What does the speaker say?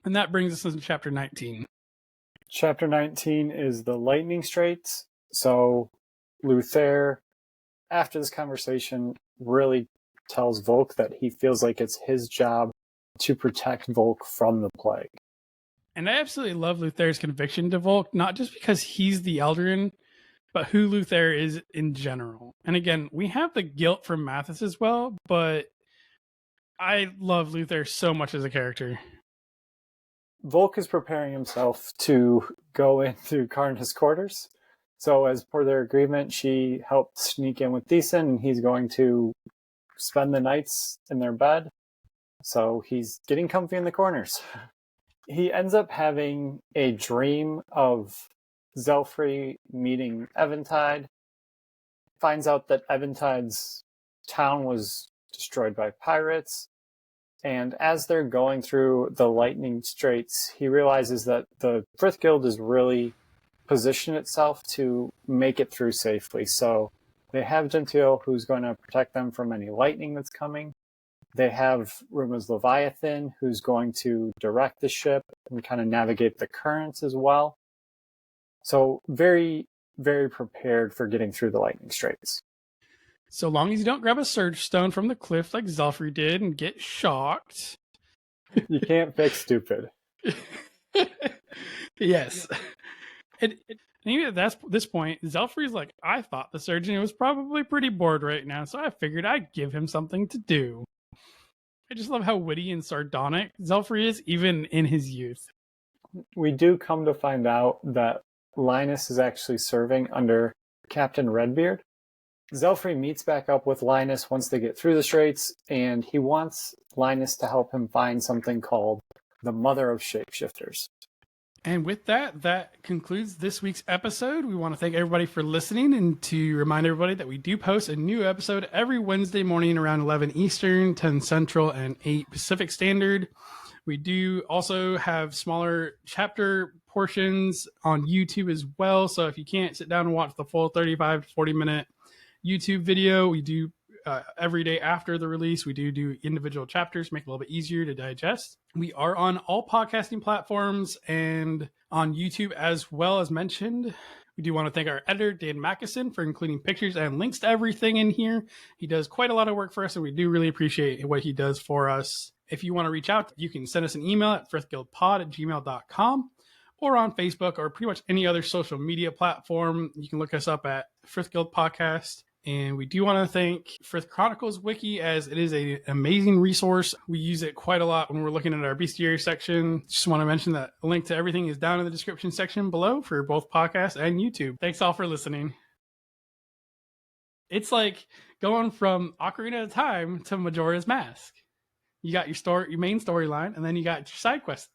And that brings us into chapter 19. Chapter 19 is the lightning straits. So Luthair, after this conversation, really tells Volke that he feels like it's his job to protect Volke from the plague. And I absolutely love Luthair's conviction to Volke, not just because he's the Eldarin, but who Luthair is in general. And again, we have the guilt from Mathis as well, but I love Luthair so much as a character. Volke is preparing himself to go into Karna's quarters. So as per their agreement, she helped sneak in with Decent, and he's going to spend the nights in their bed. So he's getting comfy in the corners. He ends up having a dream of Zelfree meeting Eventide. Finds out that Eventide's town was destroyed by pirates. And as they're going through the lightning straits, he realizes that the Frith Guild is really positioned itself to make it through safely. So they have Gentile, who's going to protect them from any lightning that's coming. They have Ruma's Leviathan, who's going to direct the ship and kind of navigate the currents as well. So very, very prepared for getting through the lightning straits. So long as you don't grab a surge stone from the cliff like Zelfree did and get shocked. You can't fix stupid. Yes. And even at this point, Zelfree's like, I thought the surgeon was probably pretty bored right now, so I figured I'd give him something to do. I just love how witty and sardonic Zelfree is, even in his youth. We do come to find out that Linus is actually serving under Captain Redbeard. Zelfree meets back up with Linus once they get through the straits, and he wants Linus to help him find something called the Mother of Shapeshifters. And with that concludes this week's episode. We want to thank everybody for listening, and to remind everybody that we do post a new episode every Wednesday morning around 11 Eastern, 10 Central, and 8 Pacific Standard. We do also have smaller chapter portions on YouTube as well. So if you can't sit down and watch the full 35 to 40 minute YouTube video, we do every day after the release, we do individual chapters, make it a little bit easier to digest. We are on all podcasting platforms and on YouTube as well, as mentioned. We do want to thank our editor, Dan Mackison, for including pictures and links to everything in here. He does quite a lot of work for us, and we do really appreciate what he does for us. If you want to reach out, you can send us an email at frithguildpod@gmail.com or on Facebook or pretty much any other social media platform. You can look us up at Frith Guild Podcast. And we do want to thank Frith Chronicles Wiki, as it is an amazing resource. We use it quite a lot when we're looking at our bestiary section. Just want to mention that a link to everything is down in the description section below for both podcasts and YouTube. Thanks all for listening. It's like going from Ocarina of Time to Majora's Mask. You got your main storyline, and then you got your side quest